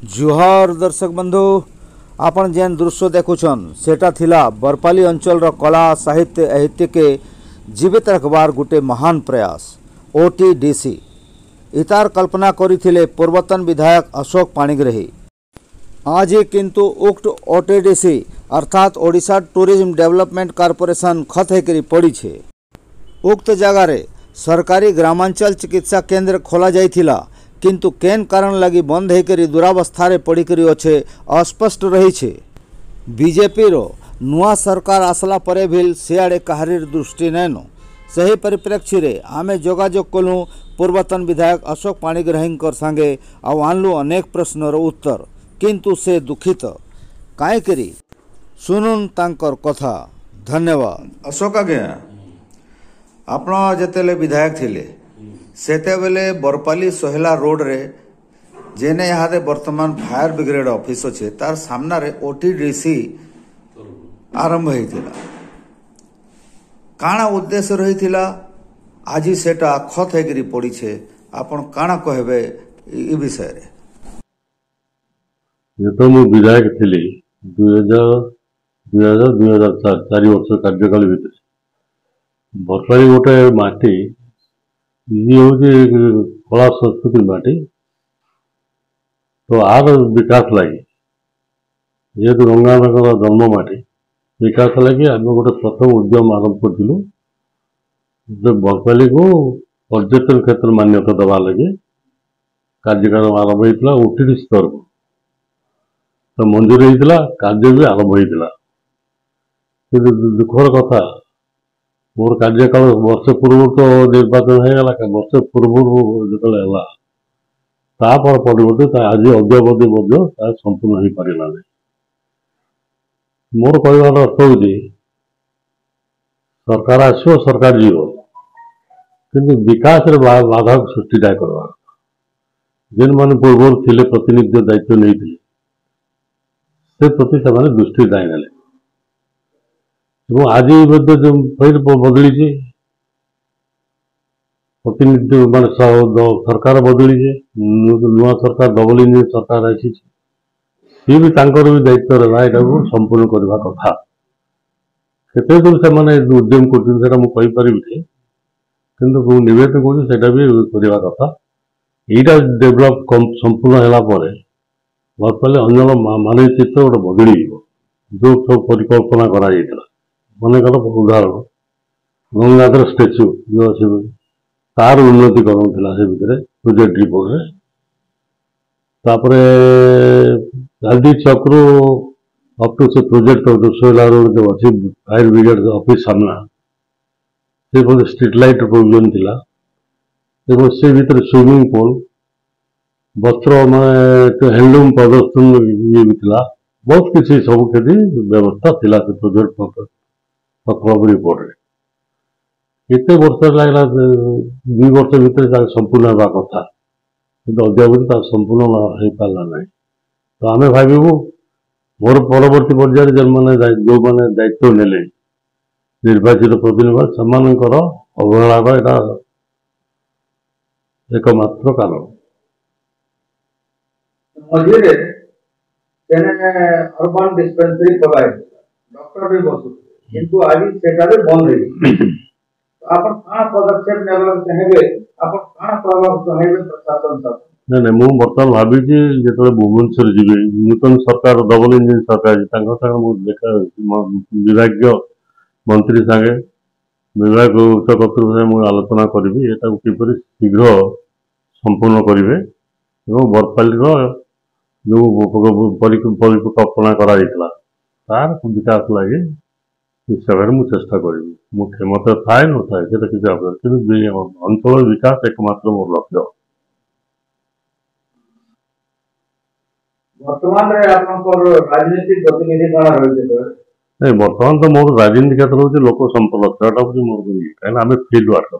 जुहार दर्शक बंधु, आपण जेन दृश्य देखुछन सेटा थिला बरपाली अंचल कला साहित्य ऐतिह्य के जीवित रखबार गोटे महान प्रयास ओटीडीसी। इतार कल्पना करिथिले पूर्वतन विधायक अशोक पाणिग्राही। आज किंतु उक्त ओटीडीसी अर्थात ओडिशा टूरिज्म डेवलपमेंट कॉर्पोरेशन खत होकर पड़ी छे। उक्त जगार सरकारी ग्रामांचल चिकित्सा केंद्र खोला जाइथिला, किंतु केन कारण लगी बंद होकर दुरावस्था पड़िकरी अच्छे अस्पष्ट रही छे। बीजेपी रो नुआ सरकार आसला परे भी सियाड़े कहारीर दृष्टि नैन। सही परिप्रेक्षी रे आमे जोगाजोग कलु पूर्वतन विधायक अशोक पाणिग्राही संगे आनलु अनेक प्रश्नर उत्तर, किंतु से दुखित काई करी सुनुन तांकर कथा। धन्यवाद। अशोक आज्ञा, आपण जेतेले विधायक थिले सेते बेले बरपाली सोहेला रोड रे जेने यहाँ वर्तमान फायर ब्रिगेड ऑफिस अच्छे तार सामना रे ओटीडीसी आरंभ होइथिला। काना उद्देश्य रही आज सेटा खत होकर पड़ी छे। आपण काना कहबे ई विषय रे? तो मु विधायक थिली 2000-2004 4 वर्ष कार्यकाल भितर बरपाली गोटे माटी ये हूँ कला संस्कृति माटी, तो आर विकास लगी जेहेतु गंगा जन्म माटी विकास लगी आम गोटे प्रथम उद्यम आरंभ करूँ बरपाली को पर्यटन क्षेत्र मान्यता दबा लगे कार्यक्रम आरंभ होता ओटीडी स्तर को तो मंजूर होता कार्य भी आरंभ होता। दुखर कथा मोर कार्यकाल वर्ष पूर्व तो निर्वाचन होगा वर्ष पूर्व जो परिवर्तित आज अद्यावधि संपूर्ण हो पारा नहीं। मोर कहवार अर्थ हूँ सरकार आसो सरकार जीव किंतु विकास बाधा सृष्टिटा करवा जेन मान पूर्व थे प्रतिनिधि दायित्व नहीं से प्रति से दृष्टि दाई आज जो बदली प्रतिनिधि मान सरकार बदली नुआ सरकार डबल इंजिन सरकार आसी सी भी भी दायित्व रहा यहाँ संपूर्ण करने कथा केते दूर से उद्यम कर किंतु निवेदन कर भी करने कथा यहीटा डेभलप संपूर्ण है बरपाली अंचल मानचित्र गोटे बदली जो सब परिकल्पना करा मनकर उदाहरण गंगाधर स्टेच्यू जो अच्छे तार उन्नतिकरण था से भितर प्रोजेक्ट रिपोर्ट रे तापर गांधी चक्र अप टू से प्रोजेक्ट जो सोला रोड जो अच्छी फायर ब्रिगेड ऑफिस सामना से स्ट्रीट लाइट प्रोविजन थिला से भीतर स्विमिंग पूल वस्त्र मैं हैंडलूम प्रदर्शन ये भी थिला बहुत किसी सब खेती व्यवस्था थिला से प्रोजेक्ट पत्र रिपोर्ट केते वर्ष लगला 2 वर्ष भीतर संपूर्ण होगा कथा कि अद्यावधि संपूर्ण हो पारा ना। तो आम भावु मोर परवर्ती पर्यायर जो मैंने दायित्व नेले निर्वाचित प्रतिनिधि से अवहेलार यहाँ एकमात्र कारण मझे अर्बन डिस्पेंसरी डॉक्टर भी बसु किंतु आज से बंद है। आपण कहाँ पदक्षेप नेबा चाहेबे आपण कहाँ कहबा चाहेबे प्रशासन सब? नहीं मु बर्तमान भावी जो भुवनेश्वर जी नूतन सरकार डबल इंजिन सरकार देखा विभाग मंत्री संगे विभाग उच्च कर्तृपक्ष मुझे आलोचना करी यहाँ किपर शीघ्र संपूर्ण करेंगे और बरपाली जो परिकल्पना तार विकास लगे इस जगह मुझे चेष्टा करी मो क्षमता थाए न थाए किसी अंचल विकास एकमात्र मोर लक्ष्य। वर्तमान राजनीतिक गतिविधि नहीं बर्तमान तो मोर राजनीति क्षेत्र हूँ लोक संपर्क हूँ मोर कहीं आम फिल्ड वर्क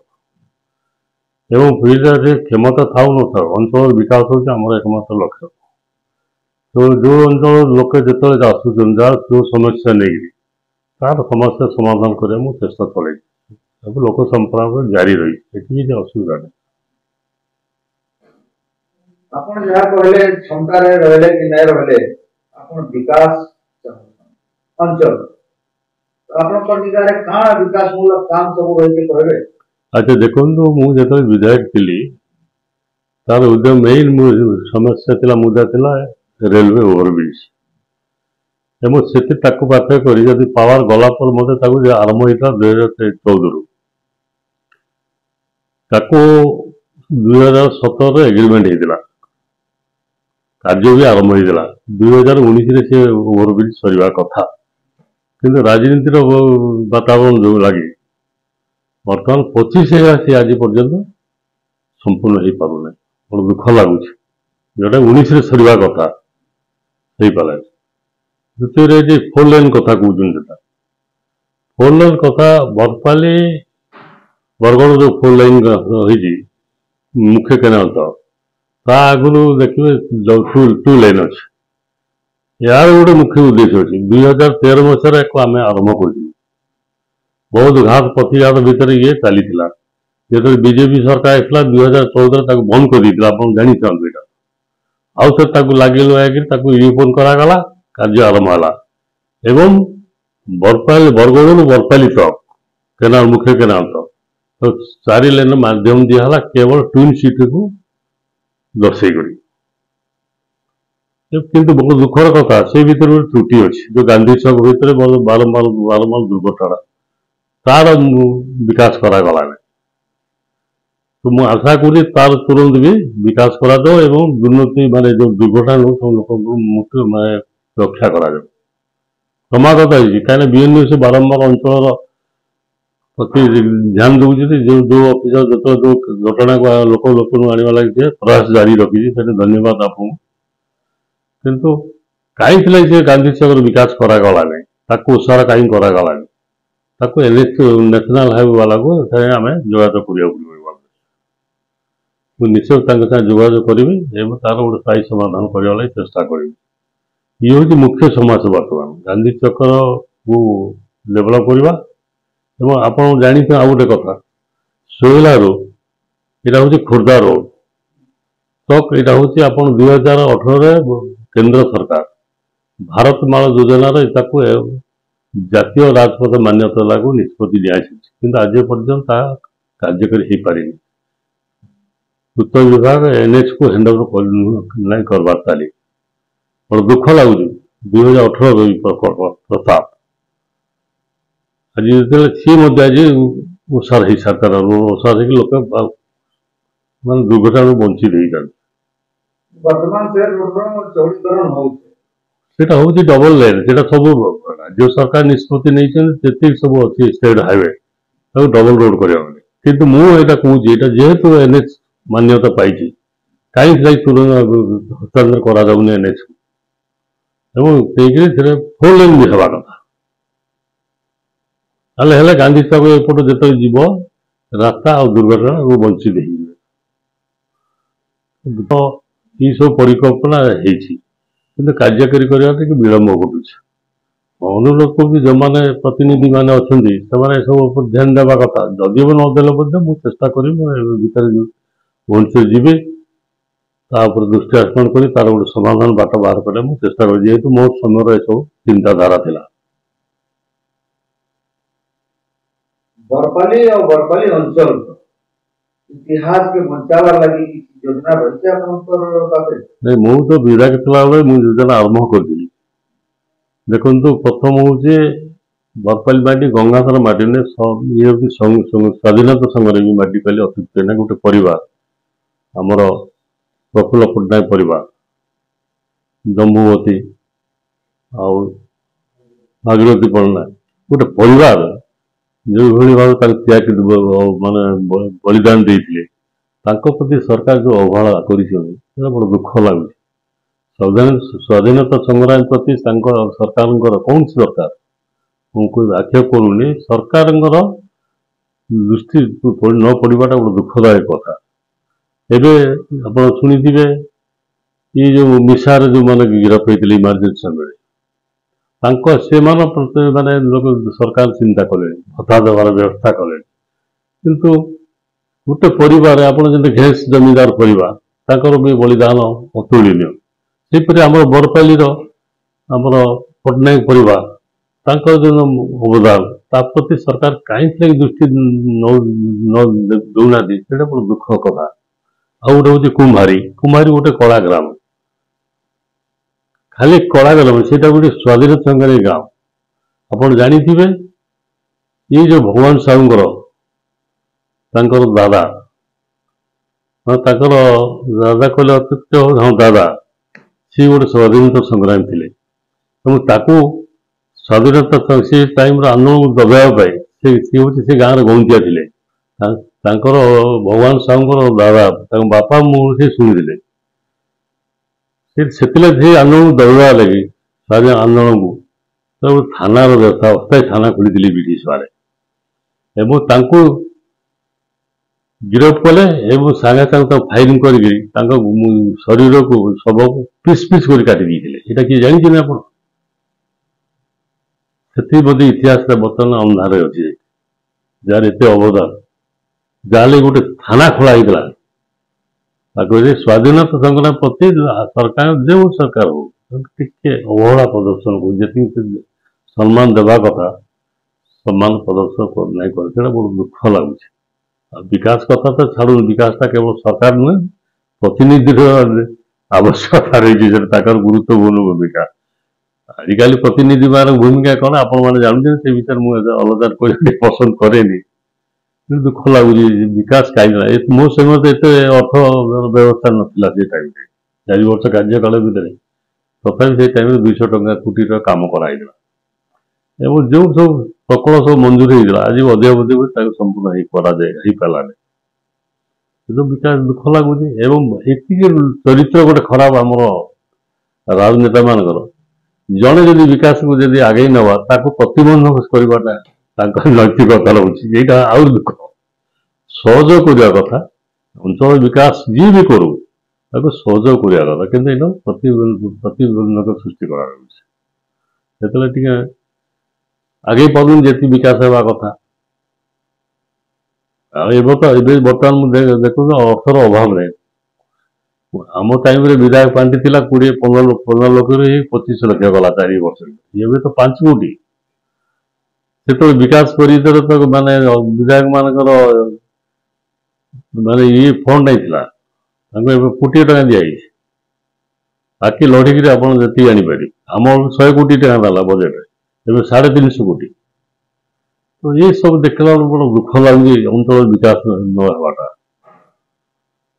एवं फिल्ड क्षमता था न था अंचल विकास हूँ आम एकमात्र लक्ष्य। तो जो अंचल लोके जो आसुन जो समस्या नहीं तार समस्या समाधान करने चेष्टा चले लोक संपर्क जारी रही असुविधा नहीं। आपण जहाँ कहले क्षमता रे रहले कि नहीं रहले आपण विकास चाहत अंचल आपण कनिका रे का विकास मूलक काम सब होइते कहबे। अच्छा देखो मुझे जो विधायक थी तार उद्यम मेन समस्या थिला मुद्दा थिला रेलवे ओवरब्रिज एवं से पाठ्य कर पावर गला पर मत आरंभ होता 2014 ताको 2017 एग्रीमेंट होता कार्य भी आरंभ होता 2019 से ओवरब्रिज सरवा कथा किंतु राजनीतिर वातावरण जो लगे बर्तमान 25 से आज पर्यंत संपूर्ण हो पारना बड़ा दुख लगुच जोटा 19 सरवा कथा हो पाला। द्वितीय फोर लाइन कथा कहते फोर लाइन कथा बरपाली बरगढ़ जो फोर लाइन रही मुख्य केनाल तो आगु देखिए टू लाइन अच्छे यार गोटे मुख्य उद्देश्य अच्छी 2013 मसीह एक आम आरंभ कर बहुत घात प्रतिघात भितर ये चली जो बीजेपी सरकार आसला 2014 बंद कर आप जानते यहाँ आउ थे लगे लगे रिओपन करागला कार्य आरंभ है एवं बरपाली बरगढ़ बरपाली तक केनाल मुख्य केनाल तक तो 4 लेन माध्यम दिहला केवल ट्विन सिटी को दर्शे किंतु बहुत दुखर कथा से भीतर त्रुटि अच्छी जो गांधी छक भितर बारंबार बारंबार दुर्घटना तार विकास करागला तो मुझे आशा करी तार तुरंत भी विकास करा दो एवं दुर्नीति माने जो दुर्घटना सब लोक मुख्य माने रक्षा करा जाए क्रमागत कहीं बीएनयू से बारंबार अंचल प्रति ध्यान दूसरी जो जो ऑफिसर जो घटना लोक लोक आने लगे प्रयास जारी रखी धन्यवाद आपको किंतु कहीं से गांधी छक विकास करागला नहीं उसार कहीं करागला नेशनल हाईवे वाला को आम जोगाजोग करा निश्चय जोगाजोग करी तार गोटे स्थायी समाधान करने चेष्टा करी ये हूँ मुख्य समस्या बर्तमान गांधी चक्र को डेभलप करवा आप जानते आ गए कथा सोहला रोड यहाँ हूँ खोर्धा रोड तक यहाँ हूँ आप 2018 केंद्र सरकार भारत माला योजनार जातीय राजपथ मान्यता लागू निष्पत्ति दिखाई आज पर्यंत कार्यकारी हो पारे उत्तर विभाग एनएच को हैंडओवर नहीं करवा ताली बड़ा दुख लगुच 2018 प्रताप आज जो सी आज ओसार हो सार ओसार लोक मान दुर्घटना बंचित होता हूँ डबल लाइन से सब राज्य सरकार निष्पत्ति नहीं सब अच्छी स्टेट हाईवे डबल रोड करवा किंतु मुझे कहूँ जेहेतु एनएच मान्यता पाई कहीं तुरंत हस्तांतर करा एनएच फोर लाइन भी हवा कथा गांधी छक एपट जो जीव रास्ता और दुर्घटना बंचित तो ये सब परिकल्पना हो कार्यकारी करने विलंब घटुच अनुरोध को जो मैंने प्रतिनिधि मैंने अच्छा से सब ध्यान देवा कथा जदि नदेले मुझे चेष्टा करी भर भुवनेश्वर जी दृष्टि आकर्षण कर तार गोटे समाधान बाट बाहर करें मुझे चेष्टा करी जेहेतु मो समय सब चिंताधारा थिला। बरपाली और बरपाली अंचल इतिहास के बचावा लगी योजना रही नहीं मुझे तो विधायक थी मुझे योजना आरंभ करी देखो प्रथम हूँ बरपाली माटी गंगाधर माटी ने ये स्वाधीनता संग्राम भी माटी पाली अत्युक्त गोटे परिवार आमर प्रफुल्ल पट्टनायक परिवार जम्बुवती भागीरथी पट्टनायक गोटे परिवार जो भाव त्याग माने बलिदान देते प्रति सरकार जो अवहेला कर बड़ा दुख लगुच स्वाधीनता संग्राम प्रति सरकार कौन सी सरकार उनको आक्षेप करूनी सरकार दृष्टि न पड़ाटा गोटे दुखदायक कथा एवं आप शुणी ये जो मिसार जो मैंने गिरफ होते इमरजेंसी समय से माने लोग सरकार चिंता कले भत्ता देवार व्यवस्था कले किंतु गोटे परिवार आप घेस जमींदार परिवार ତାଙ୍କର ବି ବଳିଦାନ ଅତୁଳନୀୟ। ସେହିପରି ଆମର ବରପାଲିର ଆମର ପଟ୍ଟନାୟକ ପରିବାର ତାଙ୍କର ଯେଉଁ ଅବଦାନ ତା ପ୍ରତି ସରକାର କାହିଁକି ଦୃଷ୍ଟି ଦଉନାହାନ୍ତି ସେଇଟା ବଡ଼ ଦୁଃଖ କଥା। ଆଉ ଗୋଟେ ହଉଛି କୁମ୍ଭାରୀ ଗୋଟେ କଳା ଗ୍ରାମ, ଖାଲି କଳା ଗ୍ରାମ, ସେଇଟା ଗୋଟେ ସ୍ୱାଧୀନତା ସଂଗ୍ରାମୀ ଗ୍ରାମ। ଆପଣ ଜାଣିଥିବେ ଏଇ ଯୋଉ ଭଗବାନ ସାହୁଙ୍କର ତାଙ୍କର ଦାଦା, ତାଙ୍କର ଦାଦା କହିଲେ ଅତ୍ୟୁକ୍ତି ହବ, ହଁ ଦାଦା, ସିଏ ଗୋଟେ ସ୍ୱାଧୀନତା ସଂଗ୍ରାମୀ ଥିଲେ ଏବଂ ତାକୁ ସ୍ୱାଧୀନତା ସେ ଟାଇମର ଆନ୍ଦୋଳନକୁ ଦବାଇବା ପାଇଁ ସିଏ ହଉଛି ସେ ଗାଁର ଗୌନ୍ତିଆ ଥିଲେ। ତାଙ୍କର ଭଗବାନ ସାହୁଙ୍କର ଦାଦା ତାଙ୍କ ବାପା ମୁଁ ସେ ଶୁଣିଥିଲେ, ସେଥିଲାଗି ସେ ଆନ୍ଦୋଳନକୁ ଦବାଇବା ଲାଗି ସ୍ୱାଧୀନ ଆନ୍ଦୋଳନକୁ ଥାନାର ବ୍ୟବସ୍ଥା ଅସ୍ଥାୟୀ ଥାନା ଖୋଲିଥିଲେ ବ୍ରିଟିଶ ମାନେ ଏବଂ ତାଙ୍କୁ ଗିରଫ କଲେ ଏବଂ ସାଙ୍ଗେ ସାଙ୍ଗେ ତାଙ୍କୁ ଫାଇରିଂ କରିକି ତାଙ୍କ ଶରୀରକୁ ଶବକୁ ପିସ୍ ପିସ୍ କରି କାଟି ଦେଇଥିଲେ। ଏଇଟା କିଏ ଜାଣିଛନ୍ତି ଆପଣ? ସେଥିପ୍ରତି ଇତିହାସରେ ବର୍ତ୍ତମାନ ଅନ୍ଧାର ଅଛି, ଯାହାର ଏତେ ଅବଦାନ। ଯାହାହେଲେ ଗୋଟେ ଥାନା ଖୋଲା ହେଇଥିଲା, ତାକୁ ସ୍ୱାଧୀନତା ସଂଗ୍ରାମ ପ୍ରତି ସରକାର ଯେଉଁ ସରକାର ହଉ ଟିକେ ଅବହେଳା ପ୍ରଦର୍ଶନ କରୁ, ଯେତିକି ସମ୍ମାନ ଦେବା କଥା ସମ୍ମାନ ପ୍ରଦର୍ଶନ କରୁନାହିଁ କରେ, ସେଇଟା ବହୁତ ଦୁଃଖ ଲାଗୁଛି। ଆଉ ବିକାଶ କଥା ତ ଛାଡୁନି, ବିକାଶଟା କେବଳ ସରକାର ନୁହେଁ, ପ୍ରତିନିଧିର ଆବଶ୍ୟକତା ରହିଛି, ସେଟା ତାଙ୍କର ଗୁରୁତ୍ୱପୂର୍ଣ୍ଣ ଭୂମିକା। ଆଜିକାଲି ପ୍ରତିନିଧି ମାନଙ୍କ ଭୂମିକା କଣ ଆପଣମାନେ ଜାଣୁଛନ୍ତି, ସେ ବିଷୟରେ ମୁଁ ଅଲଗା କହିବାକୁ ଟିକେ ପସନ୍ଦ କରେନି, କିନ୍ତୁ ଦୁଃଖ ଲାଗୁଛି ବିକାଶ କାହିଁକି ମୋ ସମୟରେ ଏତେ ଅର୍ଥ ବ୍ୟବସ୍ଥା ନଥିଲା। ସେ ଟାଇମରେ 4 ବର୍ଷ କାର୍ଯ୍ୟକାଳ ଭିତରେ ତଥାପି ସେଇ ଟାଇମରେ 200 ଟଙ୍କା କୋଟିର କାମ କରାହେଇଥିଲା ଏବଂ ଯେଉଁ ସବୁ ପ୍ରକଳ୍ପ ସବୁ ମଞ୍ଜୁର ହେଇଥିଲା ଆଜି ଅଧ୍ୟାବଧି ତାକୁ ସମ୍ପୂର୍ଣ୍ଣ ହେଇପାରିଲାନି। କିନ୍ତୁ ବିକାଶ ଦୁଃଖ ଲାଗୁଛି ଏବଂ ଏତିକି ଚରିତ୍ର ଗୋଟେ ଖରାପ ଆମର ରାଜନେତା ମାନଙ୍କର। ଜଣେ ଯଦି ବିକାଶକୁ ଯଦି ଆଗେଇ ନେବା ତାକୁ ପ୍ରତିବନ୍ଧକ କରିବାଟା ତାଙ୍କର ନୈତିକତା ରହୁଛି, ଏଇଟା ଆହୁରି ଦୁଃଖ। ସହଯୋଗ କରିବା କଥା, ଅଞ୍ଚଳ ବିକାଶ ଯିଏ ବି କରୁ ତାକୁ ସହଯୋଗ କରିବା କଥା, କିନ୍ତୁ ଏଇଟା ପ୍ରତିବନ୍ଧକ ସୃଷ୍ଟି କରାଯାଉଛି। ସେତେବେଳେ ଟିକେ ଆଗେଇ ପାରୁନି ଯେତିକି ବିକାଶ ହେବା କଥା। ଆଉ ଏବେ ବର୍ତ୍ତମାନ ମୁଁ ଦେଖୁଛି ଅର୍ଥର ଅଭାବ ନାହିଁ। ଆମ ଟାଇମରେ ବିଧାୟକ ପାଣ୍ଠି ଥିଲା 15 ଲକ୍ଷରୁ 25 ଲକ୍ଷ ଗଲା 4 ବର୍ଷ, ଏବେ ତ 5 କୋଟି। ସେତେବେଳେ ବିକାଶ ପରିଷଦରେ ତ ମାନେ ବିଧାୟକ ମାନଙ୍କର ମାନେ ଇଏ ଫଣ୍ଡ ହେଇଥିଲା, ତାଙ୍କୁ ଏବେ 1 କୋଟି ଟଙ୍କା ଦିଆଯାଇଛି। ବାକି ଲଢିକିରି ଆପଣ ଯେତିକି ଆଣିପାରିବେ, ଆମର 100 କୋଟି ଟଙ୍କା ଦେଲା ବଜେଟରେ, ଏବେ 350 କୋଟି। ତ ଏ ସବୁ ଦେଖିଲା ବେଳକୁ ବଡ ଦୁଃଖ ଲାଗୁଛି ଅଞ୍ଚଳ ବିକାଶ ନ ହେବାଟା।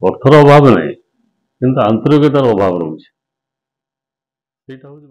ଅର୍ଥର ଅଭାବ ନାହିଁ, କିନ୍ତୁ ଆନ୍ତରିକତାର ଅଭାବ ରହୁଛି। ସେଇଟା ହଉଛି